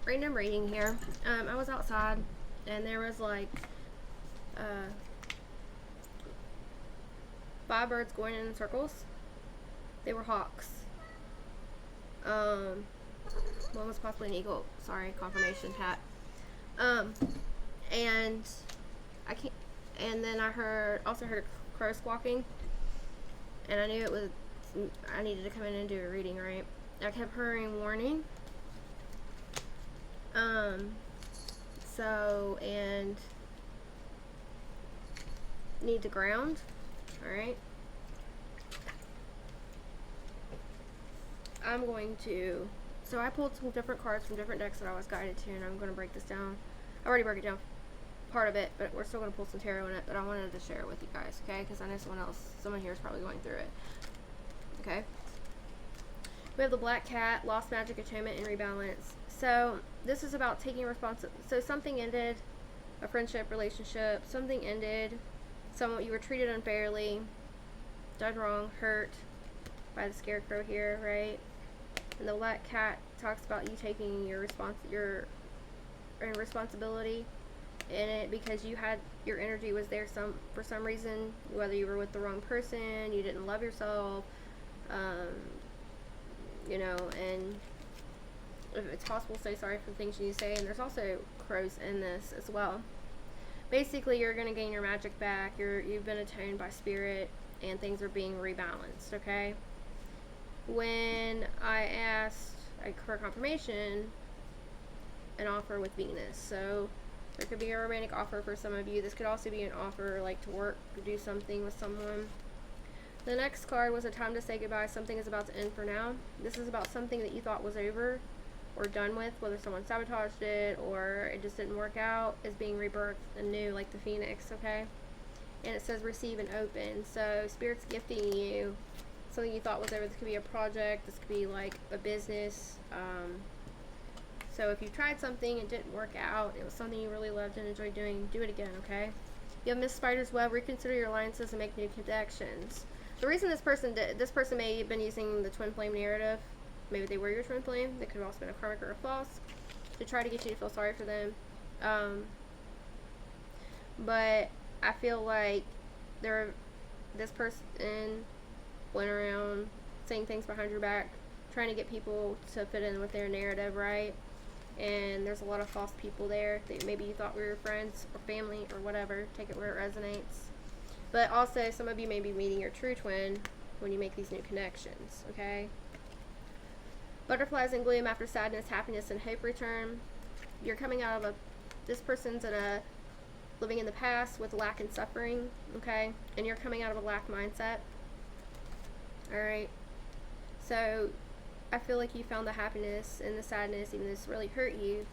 random reading here. I was outside and there was like 5 birds going in circles. They were hawks. One was possibly an eagle. Sorry, confirmation hat. And I can't. And then I also heard a crow squawking, and I knew it was. I needed to come in and do a reading, right? I kept hearing warning. So, and need to ground. Alright. I'm going to. So I pulled some different cards from different decks that I was guided to, and I'm going to break this down. I already broke it down, part of it, but we're still going to pull some tarot in it. But I wanted to share it with you guys, okay? Because I know someone here is probably going through it. Okay. We have the Black Cat, Lost Magic, Atonement, and Rebalance. So this is about taking responsibility. So something ended, a friendship, relationship. Something ended. You were treated unfairly, done wrong, hurt by the Scarecrow here, right? And the Black Cat talks about you taking your responsibility in it, because your energy was there for some reason, whether you were with the wrong person, you didn't love yourself, you know, and if it's possible, say sorry for the things you say. And there's also crows in this as well. Basically, you're going to gain your magic back. You've been atoned by spirit, and things are being rebalanced, okay? When I asked for confirmation, an offer with Venus. So there could be a romantic offer for some of you. This could also be an offer like to work or do something with someone. The next card was a time to say goodbye. Something is about to end for now. This is about something that you thought was over or done with, whether someone sabotaged it or it just didn't work out, is being rebirthed anew like the phoenix, okay? And it says receive and open. So Spirit's gifting you something you thought was over. This could be a project. This could be like a business. So if you tried something and didn't work out, it was something you really loved and enjoyed doing, do it again, okay? You have Miss Spider's Web. Reconsider your alliances and make new connections. The reason this person may have been using the twin flame narrative, maybe they were your twin flame, they could have also been a karmic or a false, to try to get you to feel sorry for them. But I feel like this person went around saying things behind your back, trying to get people to fit in with their narrative, right? And there's a lot of false people there that maybe you thought were your friends or family or whatever. Take it where it resonates. But also, some of you may be meeting your true twin when you make these new connections, okay? Butterflies in gloom after sadness, happiness, and hope return. You're coming out of this person's living in the past with lack and suffering, okay? And you're coming out of a lack mindset. Alright? So I feel like you found the happiness in the sadness, even though this really hurt you,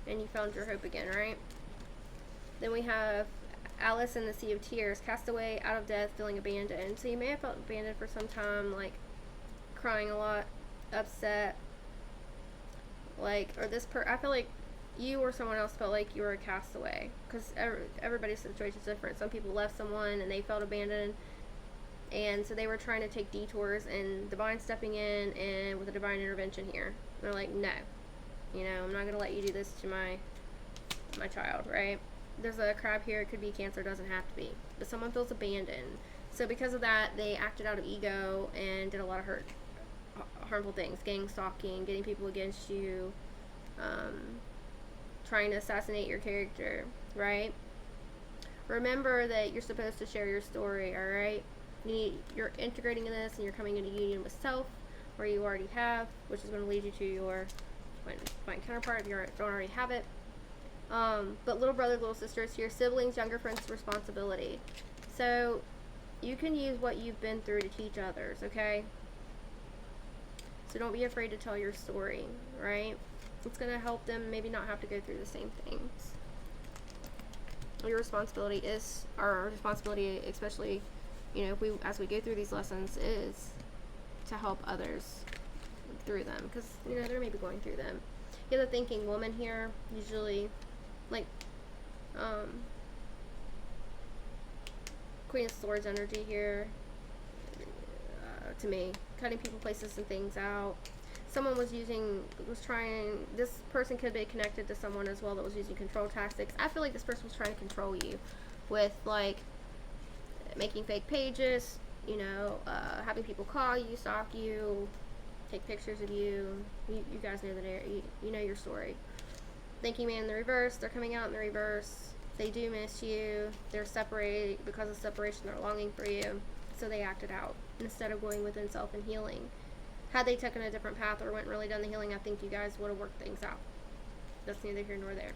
and you found your hope again, right? Then we have Alice in the Sea of Tears, cast away, out of death, feeling abandoned. So you may have felt abandoned for some time, like crying a lot, upset, like, or I feel like you or someone else felt like you were a castaway, because everybody's situation is different. Some people left someone and they felt abandoned, and so they were trying to take detours, and divine stepping in and with a divine intervention here. And they're like, no, you know, I'm not going to let you do this to my child, right? There's a crab here. It could be Cancer, doesn't have to be. But someone feels abandoned. So because of that, they acted out of ego and did a lot of harmful things. Gang stalking, getting people against you, trying to assassinate your character, right? Remember that you're supposed to share your story, alright? You're integrating in this, and you're coming into union with self, where you already have, which is going to lead you to your divine counterpart if you don't already have it. But little brother, little sisters here, siblings, younger friends, responsibility. So you can use what you've been through to teach others, okay? So don't be afraid to tell your story, right? It's going to help them maybe not have to go through the same things. Your responsibility is, our responsibility, especially, you know, as we go through these lessons, is to help others through them, because, you know, they're maybe going through them. You have the thinking woman here, usually, like, Queen of Swords energy here, to me, cutting people, places, and things out. someone was trying, this person could be connected to someone as well that was using control tactics. I feel like this person was trying to control you with, like, making fake pages, you know, having people call you, stalk you, take pictures of you. You guys know you know your story. Thinking man in the reverse, they're coming out in the reverse. They do miss you. They're separated because of separation. They're longing for you, so they acted out instead of going within self and healing. Had they taken a different path or went and really done the healing, I think you guys would have worked things out. That's neither here nor there.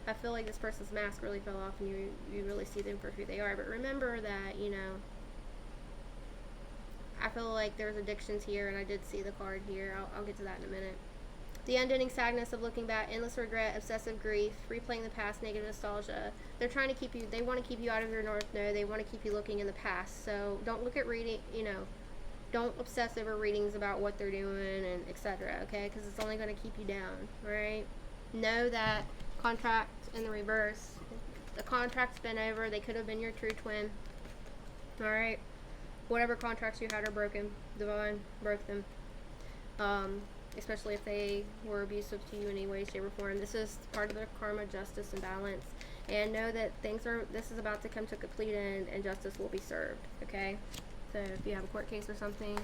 I feel like this person's mask really fell off and you really see them for who they are. But remember that, you know, I feel like there's addictions here, and I did see the card here. I'll get to that in a minute. The unending sadness of looking back, endless regret, obsessive grief, replaying the past, negative nostalgia. They're trying to keep you, they want to keep you out of your north node. They want to keep you looking in the past. So don't look at reading, you know, don't obsess over readings about what they're doing and etc. Okay, because it's only going to keep you down. Right? Know that contract in the reverse. The contract's been over. They could have been your true twin. All right. Whatever contracts you had are broken. Divine broke them. Especially if they were abusive to you in any way, shape, or form. This is part of the karma, justice, and balance. And know that this is about to come to a complete end, and justice will be served. Okay. So if you have a court case or something.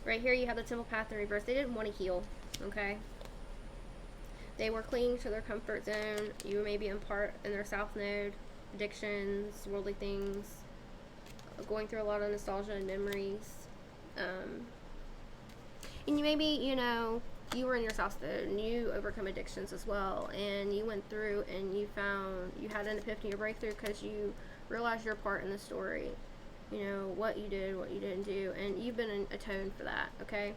Right here you have the temple path in reverse. They didn't want to heal. Okay. They were clinging to their comfort zone. You may be in their south node. Addictions, worldly things. Going through a lot of nostalgia and memories. And you maybe, you know, you were in your south node and you overcome addictions as well. And you went through and you had an epiphany or breakthrough because you realized your part in the story. You know, what you did, what you didn't do. And you've been atoned for that, okay?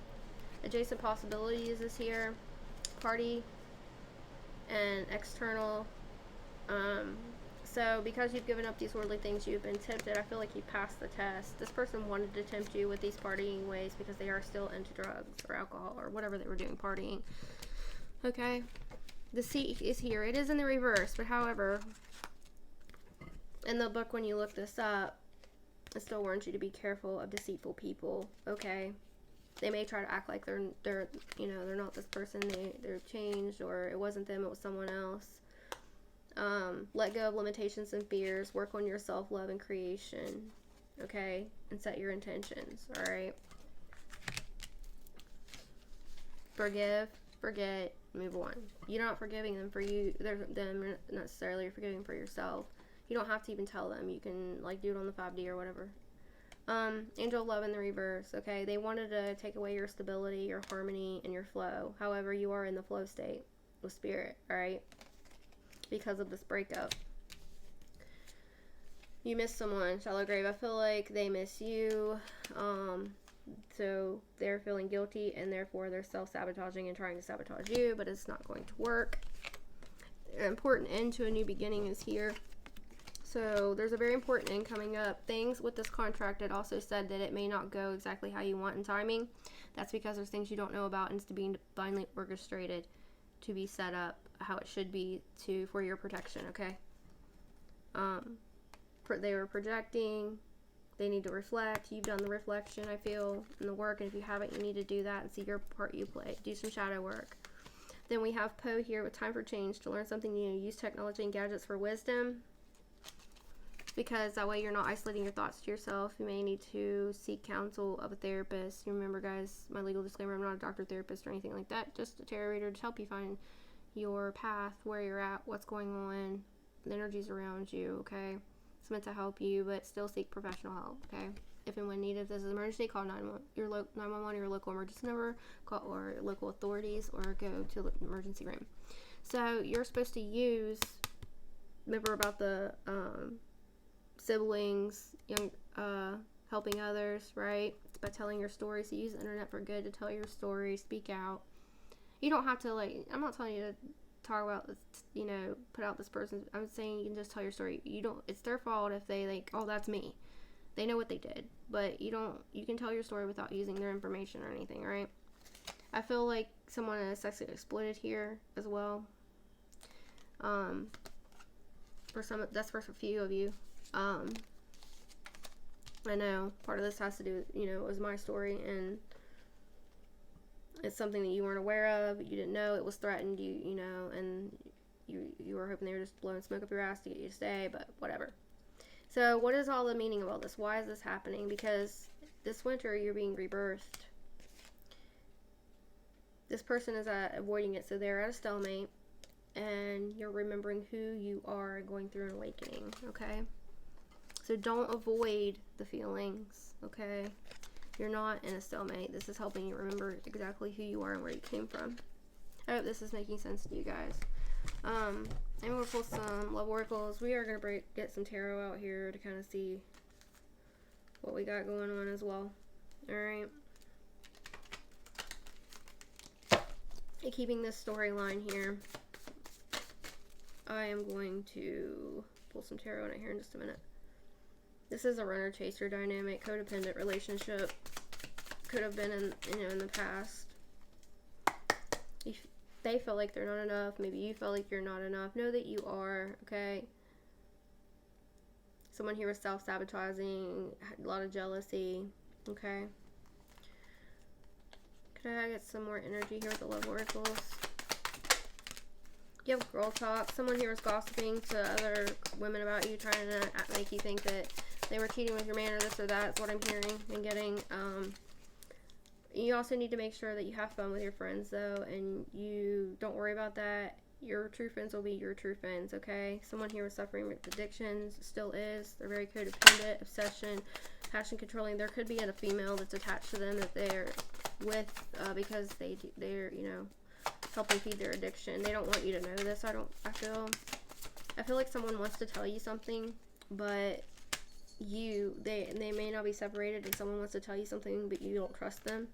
Adjacent possibilities is here. Party and external. So because you've given up these worldly things, you've been tempted. I feel like you passed the test. This person wanted to tempt you with these partying ways because they are still into drugs or alcohol or whatever they were doing, partying. Okay? The seat is here. It is in the reverse, but however, in the book when you look this up, it still warns you to be careful of deceitful people. Okay? They may try to act like they're you know, they're not this person. They're changed, or it wasn't them, it was someone else. Let go of limitations and fears. Work on your self-love and creation. Okay? And set your intentions. Alright? Forgive. Forget. Move on. You're not forgiving them for you. Them necessarily. You're forgiving for yourself. You don't have to even tell them. You can, like, do it on the 5D or whatever. Angel love in the reverse. Okay? They wanted to take away your stability, your harmony, and your flow. However, you are in the flow state with spirit. Alright? Because of this breakup. You miss someone, shallow grave. I feel like they miss you. So they're feeling guilty and therefore they're self-sabotaging and trying to sabotage you, but it's not going to work. An important end to a new beginning is here. So there's a very important end coming up. Things with this contract, it also said that it may not go exactly how you want in timing. That's because there's things you don't know about and it's being divinely orchestrated to be set up how it should be for your protection, okay? They were projecting. They need to reflect. You've done the reflection, I feel, in the work, and if you haven't, you need to do that and see your part you play. Do some shadow work. Then we have Poe here with time for change, to learn something new. Use technology and gadgets for wisdom, because that way you're not isolating your thoughts to yourself. You may need to seek counsel of a therapist. Remember, guys, my legal disclaimer, I'm not a doctor, therapist, or anything like that. Just a tarot reader to help you find your path, where you're at, what's going on, the energies around you, okay? It's meant to help you, but still seek professional help, okay? If and when needed. If this is an emergency, call 911 or your local emergency number, call or local authorities, or go to the emergency room. So you're supposed to use, remember about the siblings, helping others, right? It's by telling your story. So use the internet for good to tell your story, speak out. You don't have to, like, I'm not telling you to talk about this, you know, put out this person. I'm saying you can just tell your story. You don't, it's their fault if they, like, oh, that's me. They know what they did. But you can tell your story without using their information or anything, right? I feel like someone is sexually exploited here as well. That's for a few of you. I know part of this has to do with, you know, it was my story, and It's something that you weren't aware of, you didn't know, it was threatened, you know, and you were hoping they were just blowing smoke up your ass to get you to stay, but whatever. So what is all the meaning of all this? Why is this happening? Because this winter you're being rebirthed. This person is avoiding it, so they're at a stalemate, and you're remembering who you are and going through an awakening, okay? So don't avoid the feelings, okay? You're not in a stalemate. This is helping you remember exactly who you are and where you came from. I hope this is making sense to you guys. I'm going to pull some love oracles. We are going to get some tarot out here to kind of see what we got going on as well. Alright. Keeping this storyline here, I am going to pull some tarot in it here in just a minute. This is a runner-chaser dynamic, codependent relationship. Could have been in the past. If they feel like they're not enough, maybe you feel like you're not enough. Know that you are, okay? Someone here was self-sabotaging, had a lot of jealousy, okay? Could I get some more energy here with the love oracles? You have girl talk. Someone here is gossiping to other women about you, trying to make you think that they were cheating with your man or this or that. That's what I'm hearing and getting. You also need to make sure that you have fun with your friends, though, and you don't worry about that. Your true friends will be your true friends, okay? Someone here was suffering with addictions, still is. They're very codependent, obsession, passion controlling. There could be a female that's attached to them that they're with because they're, you know, helping feed their addiction. They don't want you to know this. I feel like someone wants to tell you something, but they may not be separated, and someone wants to tell you something, but you don't trust them.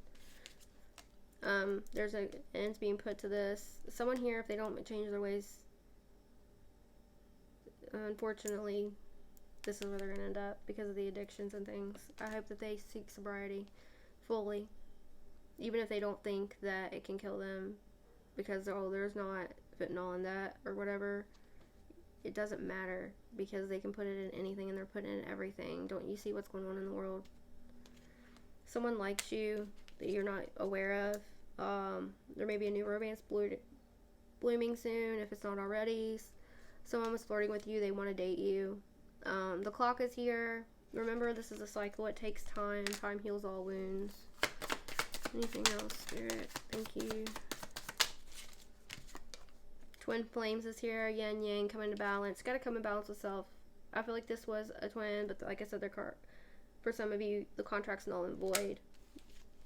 There's an end being put to this. Someone here, if they don't change their ways, unfortunately, this is where they're going to end up because of the addictions and things. I hope that they seek sobriety fully, even if they don't think that it can kill them because, oh, there's not fentanyl in that or whatever. It doesn't matter because they can put it in anything, and they're putting it in everything. Don't you see what's going on in the world? Someone likes you that you're not aware of. There may be a new romance blooming soon if it's not already. Someone was flirting with you. They want to date you. The clock is here. Remember, this is a cycle. It takes time. Time heals all wounds. Anything else, Spirit? Thank you. Twin flames is here. Yin yang, come into balance. Got to come in balance with self. I feel like this was a twin, but like I said, for some of you, the contract's null and void.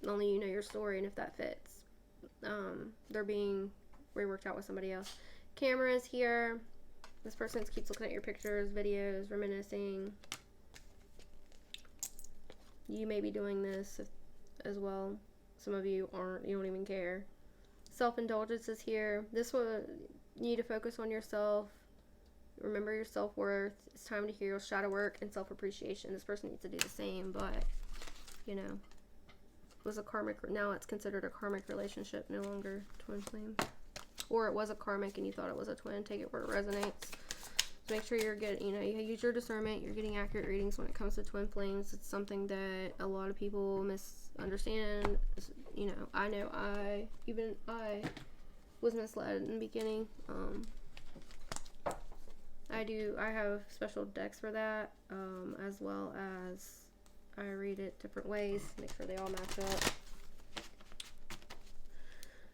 Only you know your story and if that fits. They're being reworked out with somebody else. Cameras here. This person keeps looking at your pictures, videos, reminiscing. You may be doing this as well. Some of you aren't. You don't even care. Self-indulgence is here. This one, you need to focus on yourself. Remember your self-worth. It's time to heal shadow work and self-appreciation. This person needs to do the same, but, you know, it was a karmic. Now it's considered a karmic relationship, no longer twin flame. Or it was a karmic and you thought it was a twin. Take it where it resonates. So make sure you're getting, you know, you use your discernment. You're getting accurate readings when it comes to twin flames. It's something that a lot of people misunderstand. You know I was misled in the beginning. I have special decks for that, as well as I read it different ways, make sure they all match up.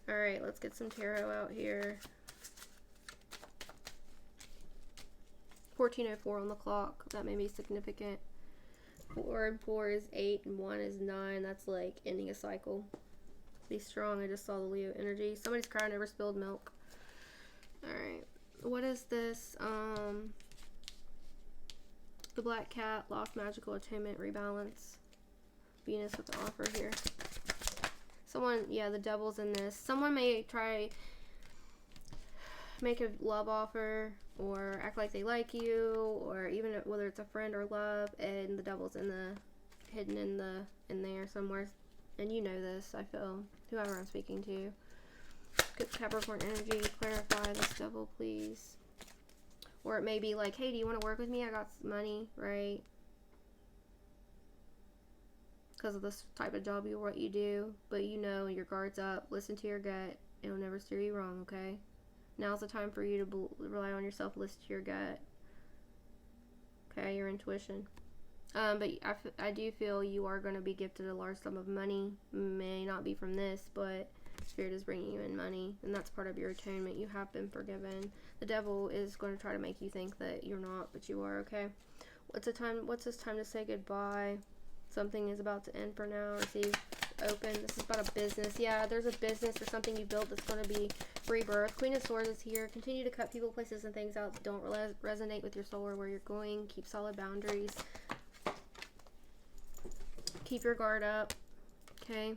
Alright, let's get some tarot out here. 14:04 on the clock. That may be significant. 4 and 4 is 8 and 1 is 9. That's like ending a cycle. Be strong. I just saw the Leo energy. Somebody's crying over spilled milk. Alright. What is this? The Black Cat, lost magical attunement, rebalance. Venus with the offer here. Someone, yeah, the devil's in this. Someone may make a love offer or act like they like you, or even whether it's a friend or love, and the devil's hidden in there somewhere. And you know this, I feel. Whoever I'm speaking to. Good Capricorn energy, clarify this devil, please. Or it may be like, hey, do you want to work with me? I got some money, right? because of this type of job what you do, but you know your guard's up. Listen to your gut. It'll never steer you wrong, okay? Now's the time for you to rely on yourself. Listen to your gut. Okay, your intuition. But I do feel you are going to be gifted a large sum of money. May not be from this, but Spirit is bringing you in money, and that's part of your atonement. You have been forgiven. The devil is going to try to make you think that you're not, but you are, okay? What's this time to say goodbye? Something is about to end for now. Receive, open. This is about a business. Yeah, there's a business or something you built that's going to be rebirth. Queen of Swords is here. Continue to cut people, places, and things out that don't resonate with your soul or where you're going. Keep solid boundaries. Keep your guard up. Okay.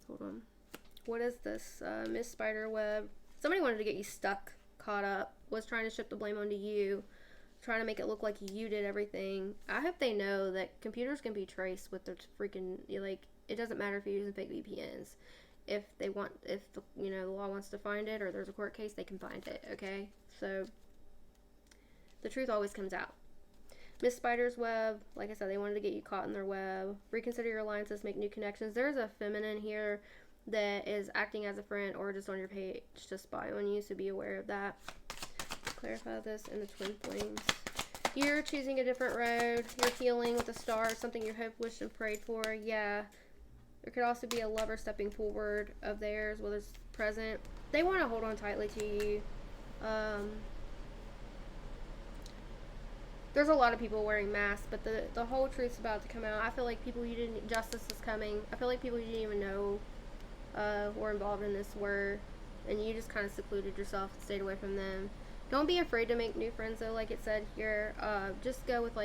Hold on. What is this? Miss Spiderweb. Somebody wanted to get you stuck, caught up, was trying to shift the blame onto you, trying to make it look like you did everything. I hope they know that computers can be traced with their freaking, like, it doesn't matter if you're using fake VPNs. If the law wants to find it or there's a court case, they can find it, okay? So, the truth always comes out. Miss Spider's web, like I said, they wanted to get you caught in their web. Reconsider your alliances, make new connections. There's a feminine here that is acting as a friend or just on your page to spy on you, so be aware of that. Clarify this in the twin flames. You're choosing a different road. You're healing with a star, something you hoped, wished, and prayed for. Yeah. There could also be a lover stepping forward of theirs, whether it's present. They want to hold on tightly to you. There's a lot of people wearing masks, but the whole truth's about to come out. I feel like justice is coming. I feel like people you didn't even know were involved in this were, and you just kind of secluded yourself and stayed away from them. Don't be afraid to make new friends, though, like it said here. Just go with,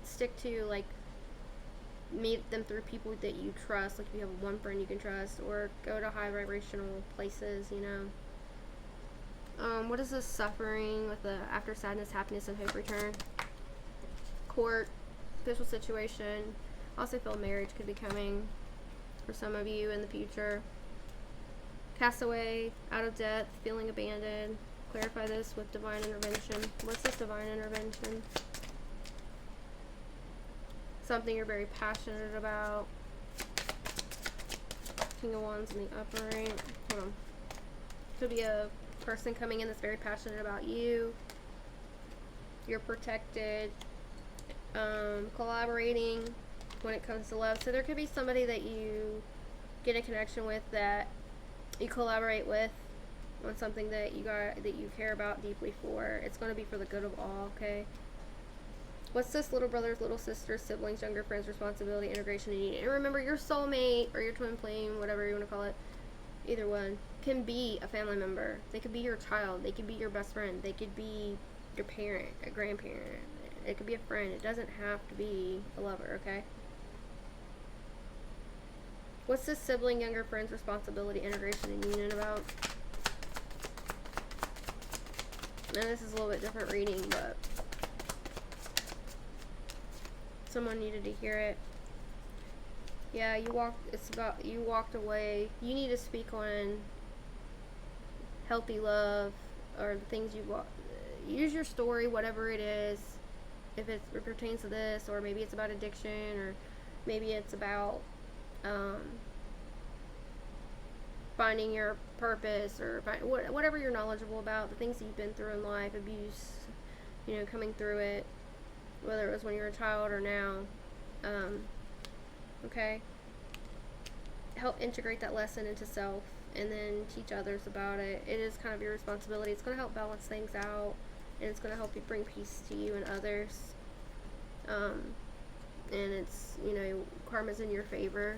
stick to, meet them through people that you trust. Like, if you have one friend you can trust, or go to high vibrational places, what is this suffering with the after sadness, happiness, and hope return? Court, official situation. Also feel marriage could be coming for some of you in the future. Castaway, out of debt, feeling abandoned. Clarify this with divine intervention. What's this divine intervention? Something you're very passionate about. King of Wands in the upper right. Hold on. Could be a person coming in that's very passionate about you. You're protected. Collaborating when it comes to love. So there could be somebody that you get a connection with, that you collaborate with on something that you care about deeply for. It's going to be for the good of all, okay? What's this? Little brothers, little sisters, siblings, younger friends, responsibility, integration, and union. And remember, your soulmate or your twin flame, whatever you want to call it, either one, can be a family member. They could be your child. They could be your best friend. They could be your parent, a grandparent. It could be a friend. It doesn't have to be a lover, okay? What's this? Sibling, younger friends, responsibility, integration, and union about? Now, this is a little bit different reading, but someone needed to hear it. Yeah, you walked away. You need to speak on healthy love, or the things use your story, whatever it is. If it pertains to this, or maybe it's about addiction, or maybe it's about finding your purpose, or whatever you're knowledgeable about, the things that you've been through in life, abuse, coming through it, whether it was when you were a child or now. Okay? Help integrate that lesson into self, and then teach others about it. It is kind of your responsibility. It's going to help balance things out, and it's going to help you bring peace to you and others. And it's, karma's in your favor.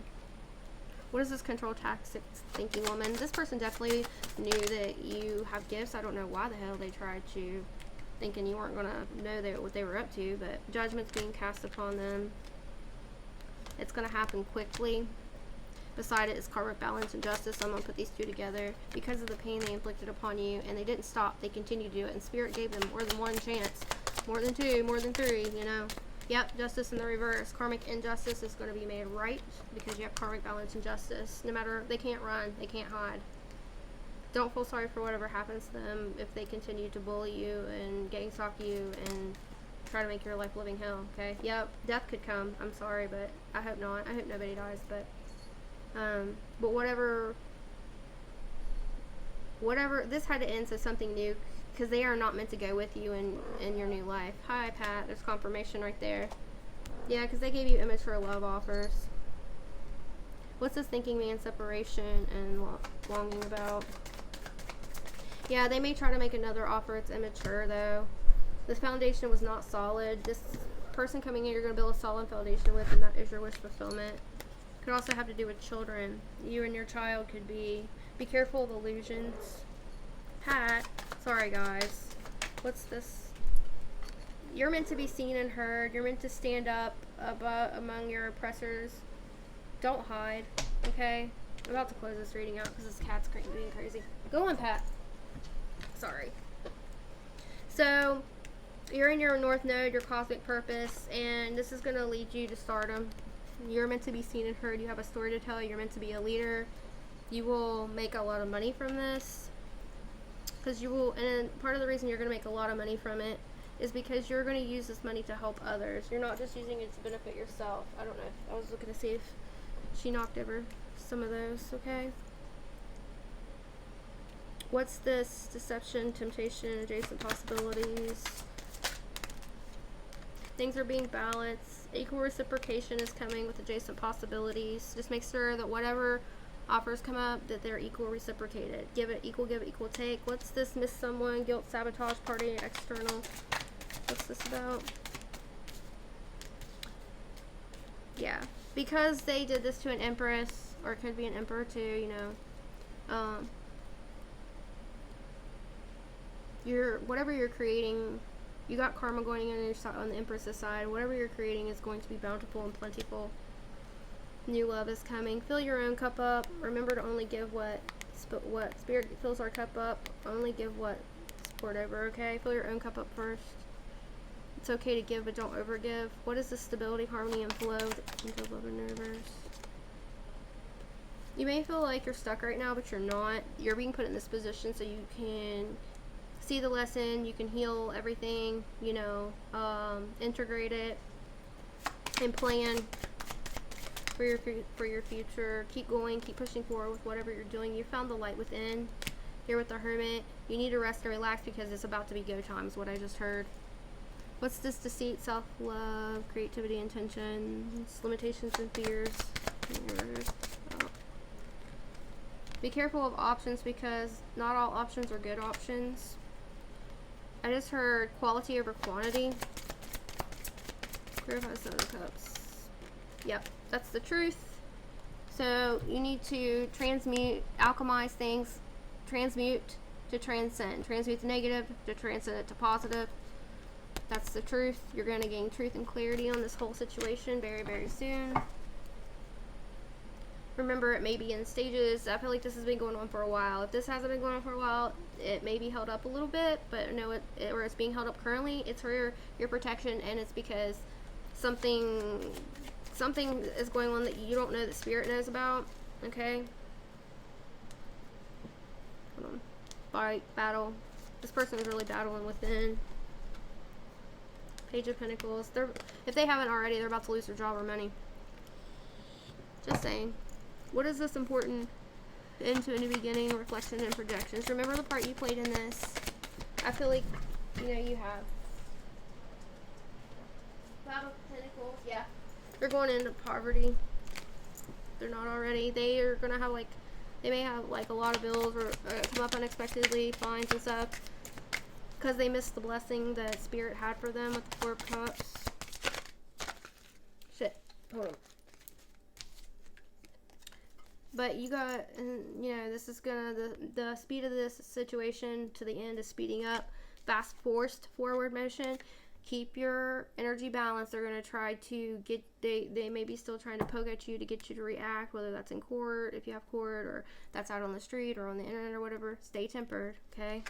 What is this? Control tactics thinking woman? This person definitely knew that you have gifts. I don't know why the hell they tried to, thinking you weren't going to know what they were up to, but judgment's being cast upon them. It's going to happen quickly. Beside it is karmic balance and justice. Someone put these two together because of the pain they inflicted upon you, and they didn't stop. They continued to do it, and Spirit gave them more than one chance, more than two, more than three, Yep, justice in the reverse. Karmic injustice is going to be made right because you have karmic balance and justice. No matter, they can't run, they can't hide. Don't feel sorry for whatever happens to them if they continue to bully you and gang stalk you and try to make your life living hell, okay? Yep, death could come. I'm sorry, but I hope not. I hope nobody dies, but whatever, this had to end, so something new, because they are not meant to go with you in your new life. Hi, Pat. There's confirmation right there. Yeah, because they gave you immature love offers. What's this thinking man separation and longing about? Yeah, they may try to make another offer. It's immature, though. This foundation was not solid. This person coming in, you're going to build a solid foundation with, and that is your wish fulfillment. Could also have to do with children. You and your child could be careful of illusions. Pat, sorry guys. What's this? You're meant to be seen and heard. You're meant to stand up among your oppressors. Don't hide, okay? I'm about to close this reading out because this cat's being crazy. Go on, Pat. Sorry. So, you're in your North Node, your cosmic purpose, and this is going to lead you to stardom. You're meant to be seen and heard. You have a story to tell. You're meant to be a leader. You will make a lot of money from this. Because you will, and part of the reason you're going to make a lot of money from it is because you're going to use this money to help others. You're not just using it to benefit yourself. I don't know. I was looking to see if she knocked over some of those, okay? What's this? Deception, temptation, adjacent possibilities. Things are being balanced. Equal reciprocation is coming with adjacent possibilities. Just make sure that whatever offers come up, that they're equal reciprocated. Give it, equal take. What's this? Miss someone, guilt, sabotage, party, external. What's this about? Yeah. Because they did this to an empress, or it could be an emperor too, you know. Whatever you're creating, you got karma going on your side, on the empress's side. Whatever you're creating is going to be bountiful and plentiful. New love is coming. Fill your own cup up. Remember to only give what spirit fills our cup up. Only give what poured over, okay? Fill your own cup up first. It's okay to give, but don't overgive. What is the stability, harmony, and flow into love and universe? You may feel like you're stuck right now, but you're not. You're being put in this position so you can see the lesson, you can heal everything, you know, integrate it, and plan for your future. Keep going, keep pushing forward with whatever you're doing. You found the light within. Here with the Hermit, you need to rest and relax because it's about to be go time, is what I just heard. What's this? Deceit, self-love, creativity, intentions, limitations, and fears. Be careful of options because not all options are good options. I just heard quality over quantity. Clarify Seven of Cups. Yep, that's the truth. So you need to transmute, alchemize things, transmute to transcend. Transmute the negative to transcend it to positive. That's the truth. You're going to gain truth and clarity on this whole situation very, very soon. Remember, it may be in stages. I feel like this has been going on for a while. If this hasn't been going on for a while, it may be held up a little bit, but no, where it's being held up currently, it's for your protection, and it's because something is going on that you don't know that Spirit knows about, okay? Hold on. Fight, battle. This person is really battling within. Page of Pentacles. If they haven't already, they're about to lose their job or money. Just saying. What is this important? Into a new beginning, reflection, and projections. Remember the part you played in this. I feel like, you know, you have. Battle of Pentacles, yeah. They're going into poverty. They're not already. They are going to have, like, they may have, like, a lot of bills or come up unexpectedly, fines and stuff. Because they missed the blessing that Spirit had for them with the Four of Cups. Shit. Hold on. But you got, you know, this is gonna, the speed of this situation to the end is speeding up. Fast forced forward motion. Keep your energy balanced. They're gonna try to get, they may be still trying to poke at you to get you to react, whether that's in court, if you have court, or that's out on the street or on the internet or whatever. Stay tempered, okay?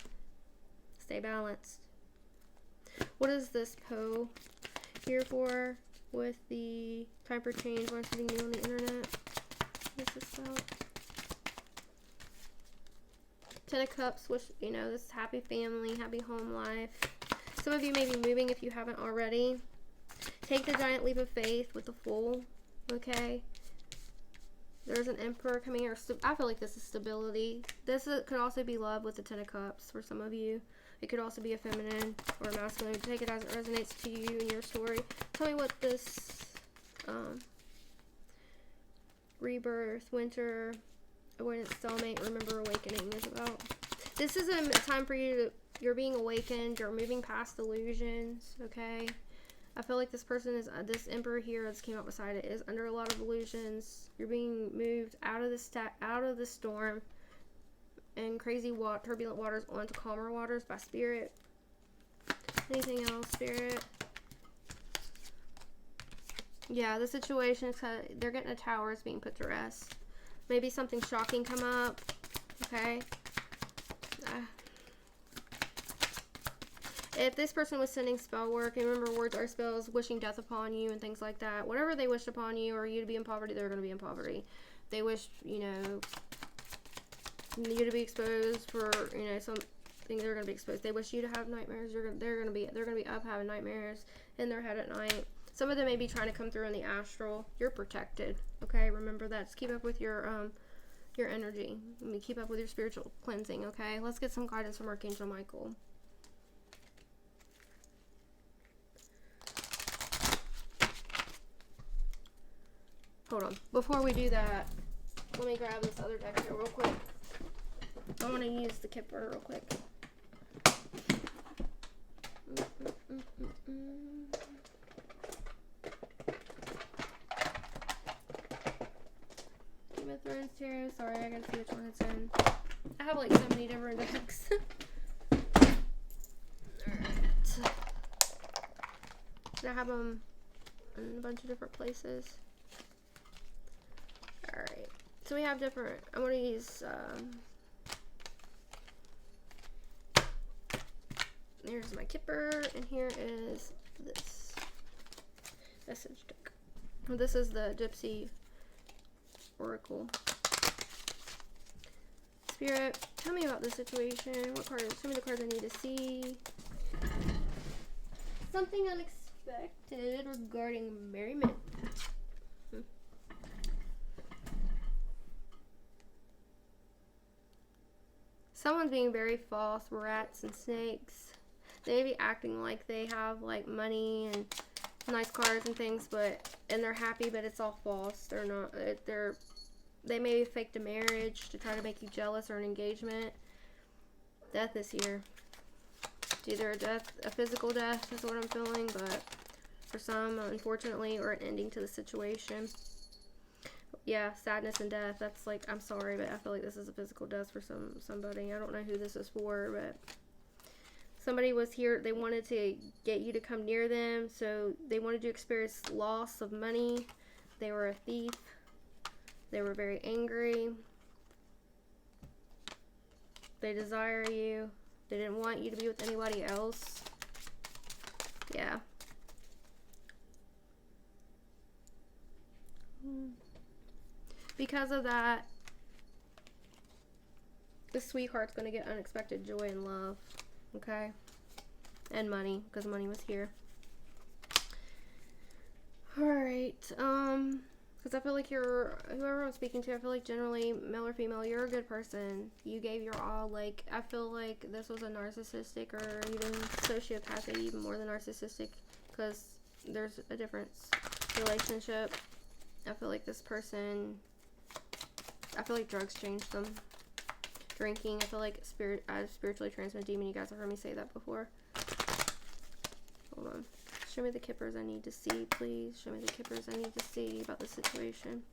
Stay balanced. What is this Poe here for with the time for change, learn something new on the internet? What is this about? Ten of Cups, wish, you know, this happy family, happy home life. Some of you may be moving if you haven't already. Take the giant leap of faith with the Fool, okay? There's an Emperor coming here. I feel like this is stability. This could also be love with the Ten of Cups for some of you. It could also be a feminine or a masculine. Take it as it resonates to you and your story. Tell me what this rebirth, winter, avoidance, soulmate, remember, awakening is about. This is a time for you to, you're being awakened. You're moving past illusions, okay? I feel like this person is, this Emperor here that's came out beside it is under a lot of illusions. You're being moved out of the storm and crazy turbulent waters onto calmer waters by Spirit. Anything else, Spirit? Yeah, the situation is kind of, they're getting a tower is being put to rest. Maybe something shocking come up, okay? If this person was sending spell work, and remember words are spells, wishing death upon you and things like that, whatever they wished upon you or you to be in poverty, they're going to be in poverty. They wish, you know, you to be exposed for, you know, something, they're going to be exposed. They wish you to have nightmares. They're going to be up having nightmares in their head at night. Some of them may be trying to come through in the astral. You're protected, okay? Remember that. Just keep up with your energy. I mean, keep up with your spiritual cleansing, okay? Let's get some guidance from Archangel Michael. Hold on. Before we do that, let me grab this other deck here real quick. I want to use the Kipper real quick. Game of Thrones Tarot. Sorry, I gotta see which one it's in. I have like so many different decks. Alright. I have them in a bunch of different places. Alright, so we have different, I'm going to use, here's my Kipper, and here is this message deck. Well, this is the Gypsy Oracle. Spirit, tell me about the situation. What cards? Show me the cards I need to see. Something unexpected regarding merriment. Someone's being very false, rats and snakes. They may be acting like they have like money and nice cars and things, and they're happy, but it's all false. They're not. They may have faked a marriage to try to make you jealous or an engagement. Death is here. It's either a physical death is what I'm feeling, but for some, unfortunately, or an ending to the situation. Yeah, sadness and death. That's like, I'm sorry, but I feel like this is a physical death for somebody. I don't know who this is for, but somebody was here. They wanted to get you to come near them, so they wanted you to experience loss of money. They were a thief. They were very angry. They desire you. They didn't want you to be with anybody else. Yeah. Because of that, the sweetheart's going to get unexpected joy and love, okay? And money, because money was here. Alright, because I feel like whoever I'm speaking to, I feel like generally, male or female, you're a good person. You gave your all. Like, I feel like this was a narcissistic or even sociopathic, even more than narcissistic, because there's a difference. Relationship. I feel like this person, I feel like drugs changed them. Drinking, I feel like spiritually transmitted demon. You guys have heard me say that before. Hold on. Show me the Kippers I need to see, please. Show me the Kippers I need to see about the situation.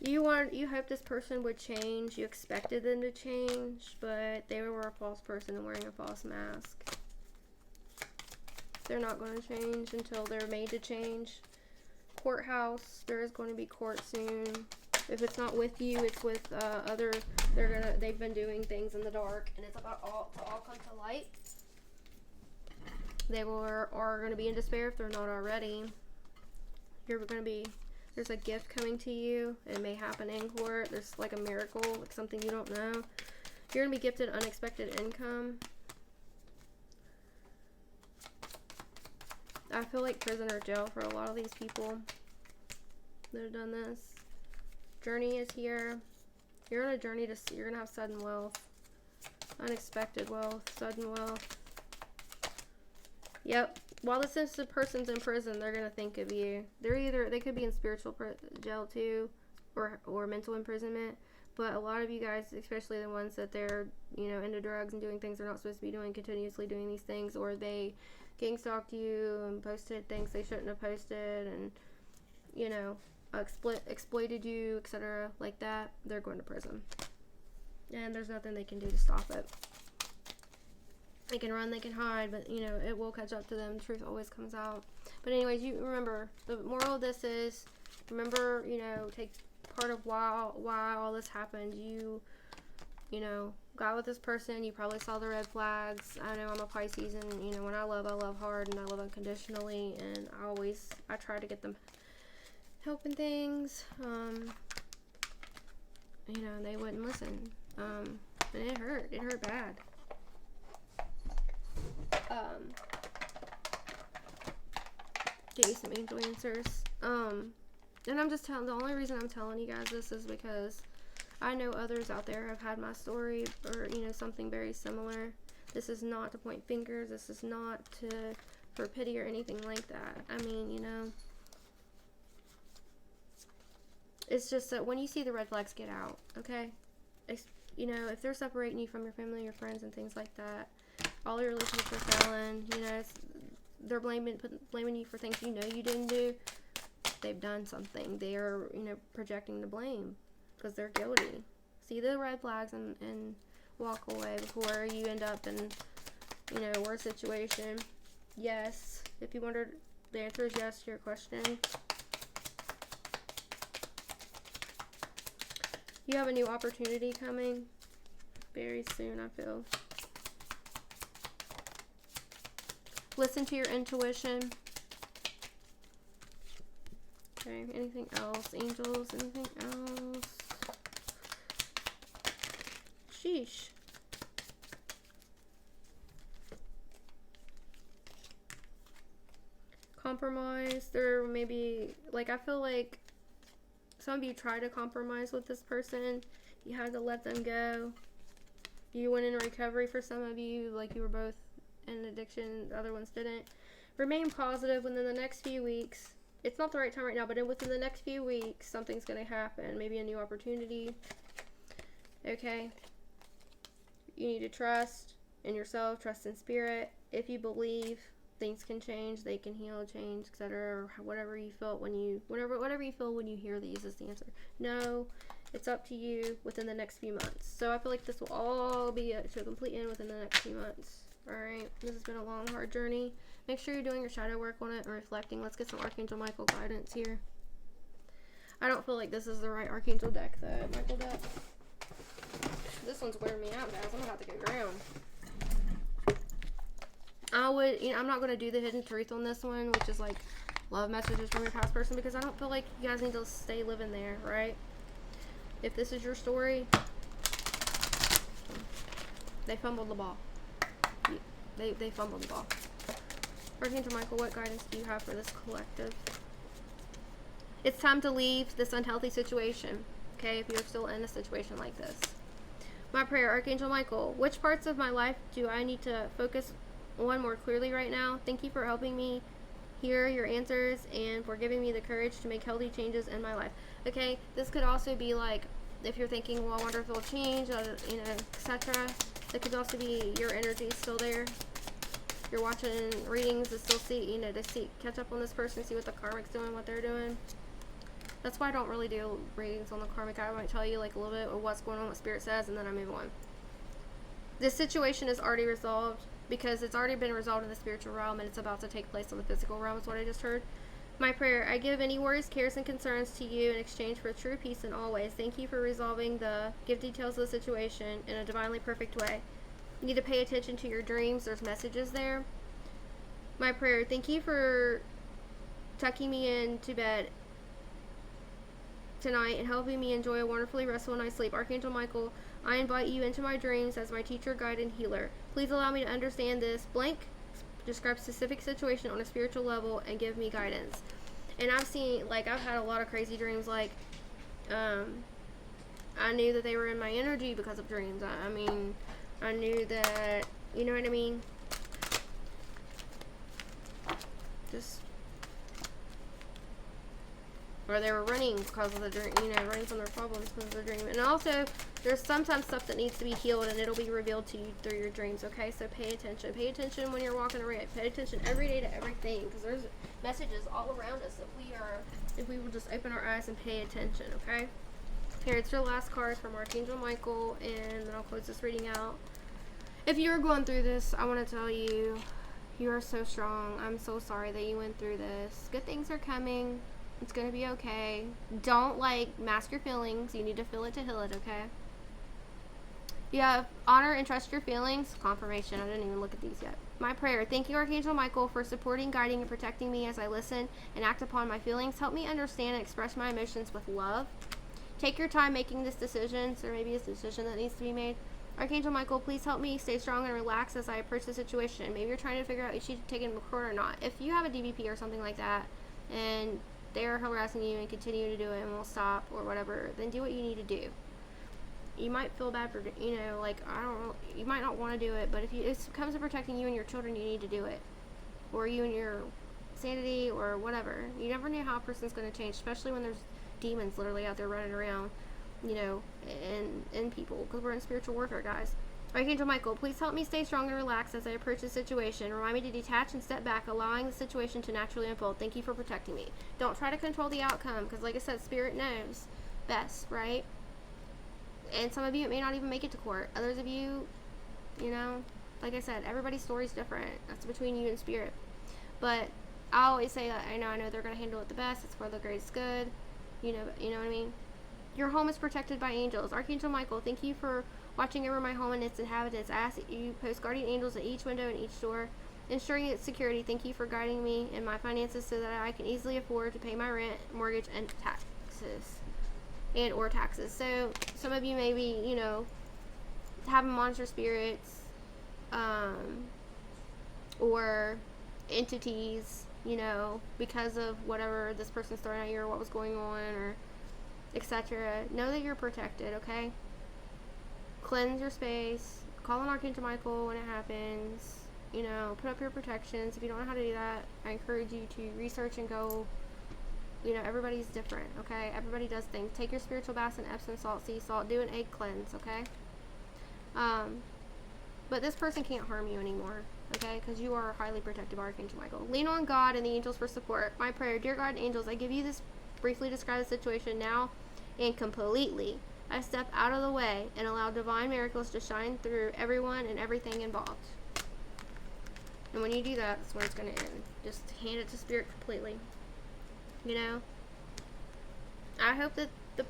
You hoped this person would change. You expected them to change, but they were a false person and wearing a false mask. They're not going to change until they're made to change. Courthouse. There is going to be court soon. If it's not with you, it's with other. They've been doing things in the dark, and it's about to all come to light. They are going to be in despair if they're not already. You're going to be, there's a gift coming to you. It may happen in court. There's like a miracle, like something you don't know. You're going to be gifted unexpected income. I feel like prison or jail for a lot of these people that have done this. Journey is here. You're on a journey to, you're going to have sudden wealth. Unexpected wealth, sudden wealth. Yep. While this person's in prison, they're gonna think of you. They could be in spiritual jail too, or mental imprisonment. But a lot of you guys, especially the ones that they're, you know, into drugs and doing things they're not supposed to be doing, continuously doing these things, or they gang stalked you and posted things they shouldn't have posted, and, you know, exploited you, etc., like that, they're going to prison. And there's nothing they can do to stop it. They can run, they can hide, but, you know, it will catch up to them. The truth always comes out. But anyways, you remember, the moral of this is, remember, you know, take part of why all this happened. You know, got with this person. You probably saw the red flags. I know I'm a Pisces, and, you know, when I love hard, and I love unconditionally, and I try to get them help in things. You know, and they wouldn't listen. And it hurt bad. Get you some angel answers. And I'm just telling, the only reason I'm telling you guys this is because I know others out there have had my story, or, you know, something very similar. This is not to point fingers. This is not for pity or anything like that. I mean, you know, it's just that when you see the red flags, get out, okay? You know, if they're separating you from your family, your friends, and things like that, all your relationships are failing, you know, they're blaming you for things you know you didn't do. They've done something. They are, you know, projecting the blame because they're guilty. See the red flags and walk away before you end up in, you know, a worse situation. Yes. If you wondered, the answer is yes to your question. You have a new opportunity coming very soon, I feel. Listen to your intuition. Okay, anything else? Angels, anything else? Sheesh. Compromise. There may be, like, I feel like some of you try to compromise with this person. You had to let them go. You went into recovery for some of you, like you were both in addiction, the other ones didn't. Remain positive. Within the next few weeks, it's not the right time right now, but within the next few weeks, something's going to happen. Maybe a new opportunity. Okay? You need to trust in yourself, trust in spirit. If you believe, things can change, they can heal, change, etc., or whatever you felt whatever you feel when you hear these is the answer. No, it's up to you within the next few months. So I feel like this will all be to a complete end within the next few months. Alright, this has been a long, hard journey. Make sure you're doing your shadow work on it and reflecting. Let's get some Archangel Michael guidance here. I don't feel like this is the right Archangel deck, though. Michael deck. This one's wearing me out, guys. I'm gonna have to go ground. I'm not gonna do the hidden truth on this one, which is like love messages from your past person, because I don't feel like you guys need to stay living there, right? If this is your story, they fumbled the ball. They fumbled the ball. Archangel Michael, what guidance do you have for this collective? It's time to leave this unhealthy situation, okay, if you're still in a situation like this. My prayer, Archangel Michael, which parts of my life do I need to focus on more clearly right now? Thank you for helping me hear your answers and for giving me the courage to make healthy changes in my life. Okay, this could also be like, if you're thinking, well, I wonder if it'll change, you know, etc. It could also be your energy still there. You're watching readings to still see, you know, catch up on this person, see what the karmic's doing, what they're doing. That's why I don't really do readings on the karmic. I might tell you like a little bit of what's going on, what spirit says, and then I move on. This situation is already resolved because it's already been resolved in the spiritual realm, and it's about to take place on the physical realm, is what I just heard. My prayer, I give any worries, cares, and concerns to you in exchange for true peace in all ways. Thank you for resolving give details of the situation in a divinely perfect way. You need to pay attention to your dreams. There's messages there. My prayer, thank you for tucking me into bed tonight and helping me enjoy a wonderfully restful night's sleep. Archangel Michael, I invite you into my dreams as my teacher, guide, and healer. Please allow me to understand this blank, describe specific situation on a spiritual level, and give me guidance. And I've seen, like, I've had a lot of crazy dreams, like, I knew that they were in my energy because of dreams. I mean, I knew that, you know what I mean? Just, or they were running because of the dream, you know, running from their problems because of the dream. And also, there's sometimes stuff that needs to be healed, and it'll be revealed to you through your dreams, okay? So pay attention. Pay attention when you're walking around. Pay attention every day to everything, because there's messages all around us if we will just open our eyes and pay attention, okay? Here, it's your last card from Archangel Michael, and then I'll close this reading out. If you are going through this, I want to tell you, you are so strong. I'm so sorry that you went through this. Good things are coming. It's going to be okay. Don't, like, mask your feelings. You need to feel it to heal it, okay? You have honor and trust your feelings. Confirmation. I didn't even look at these yet. My prayer. Thank you, Archangel Michael, for supporting, guiding, and protecting me as I listen and act upon my feelings. Help me understand and express my emotions with love. Take your time making this decision. So maybe it's a decision that needs to be made. Archangel Michael, please help me stay strong and relax as I approach the situation. Maybe you're trying to figure out if you should take it in court or not. If you have a DVP or something like that, and they're harassing you and continue to do it and won't stop or whatever, then do what you need to do. You might feel bad for, you know, like, I don't know, you might not want to do it, but if it comes to protecting you and your children, you need to do it. Or you and your sanity or whatever. You never know how a person's going to change, especially when there's demons literally out there running around, you know, and people, because we're in spiritual warfare, guys. Archangel Michael, please help me stay strong and relaxed as I approach the situation. Remind me to detach and step back, allowing the situation to naturally unfold. Thank you for protecting me. Don't try to control the outcome, because like I said, Spirit knows best, right? And some of you, it may not even make it to court. Others of you, you know, like I said, everybody's story is different. That's between you and Spirit. But I always say that I know they're going to handle it the best. It's for the greatest good. You know what I mean? Your home is protected by angels. Archangel Michael, thank you for watching over my home and its inhabitants. I ask that you post guardian angels at each window and each door, ensuring its security. Thank you for guiding me in my finances so that I can easily afford to pay my rent, mortgage, and taxes. So some of you maybe, you know, having monster spirits, or entities, you know, because of whatever this person's throwing at you or what was going on, or etc. Know that you're protected, okay? Cleanse your space. Call on Archangel Michael when it happens. You know, put up your protections. If you don't know how to do that, I encourage you to research and go. You know, everybody's different, okay? Everybody does things. Take your spiritual baths in Epsom salt, sea salt. Do an egg cleanse, okay? But this person can't harm you anymore, okay? Because you are highly protected by Archangel Michael. Lean on God and the angels for support. My prayer, dear God and angels, I give you this briefly describe the situation now and completely. I step out of the way and allow divine miracles to shine through everyone and everything involved. And when you do that, that's when it's going to end. Just hand it to Spirit completely. You know, I hope that the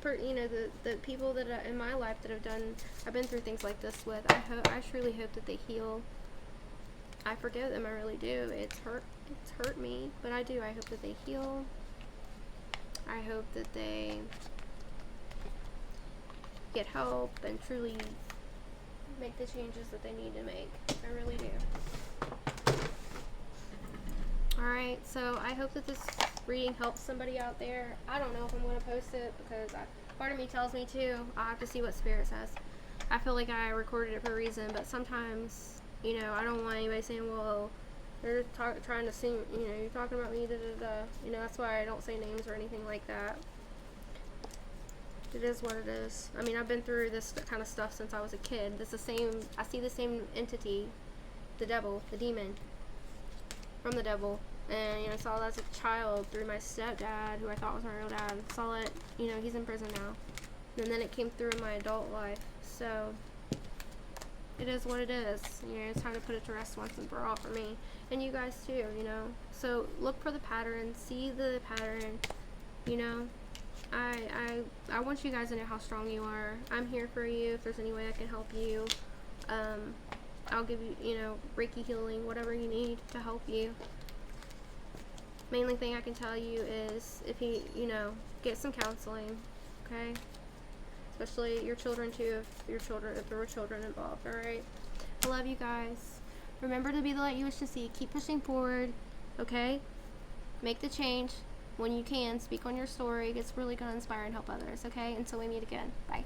people that in my life that I've been through things like this with, I truly hope that they heal. I forgive them, I really do. It's hurt me, but I do. I hope that they heal. I hope that they get help and truly make the changes that they need to make. I really do. Alright, so I hope that this reading helps somebody out there. I don't know if I'm going to post it because part of me tells me to. I'll have to see what Spirit says. I feel like I recorded it for a reason, but sometimes, you know, I don't want anybody saying, well, they're trying to sing, you know, you're talking about me, da-da-da. You know, that's why I don't say names or anything like that. It is what it is. I mean, I've been through this kind of stuff since I was a kid. I see the same entity, the devil, the demon, from the devil. And, you know, I saw that as a child through my stepdad, who I thought was my real dad. Saw it, you know, he's in prison now. And then it came through in my adult life. So, it is what it is. You know, it's time to put it to rest once and for all for me. And you guys too, you know. So, look for the pattern. See the pattern. You know. I want you guys to know how strong you are. I'm here for you. If there's any way I can help you, I'll give you, you know, Reiki healing, whatever you need to help you. mainly thing I can tell you is if he, get some counseling, okay? Especially your children too, if there were children involved, alright? I love you guys. Remember to be the light you wish to see. Keep pushing forward, okay? Make the change when you can. Speak on your story. It's really going to inspire and help others, okay? Until we meet again. Bye.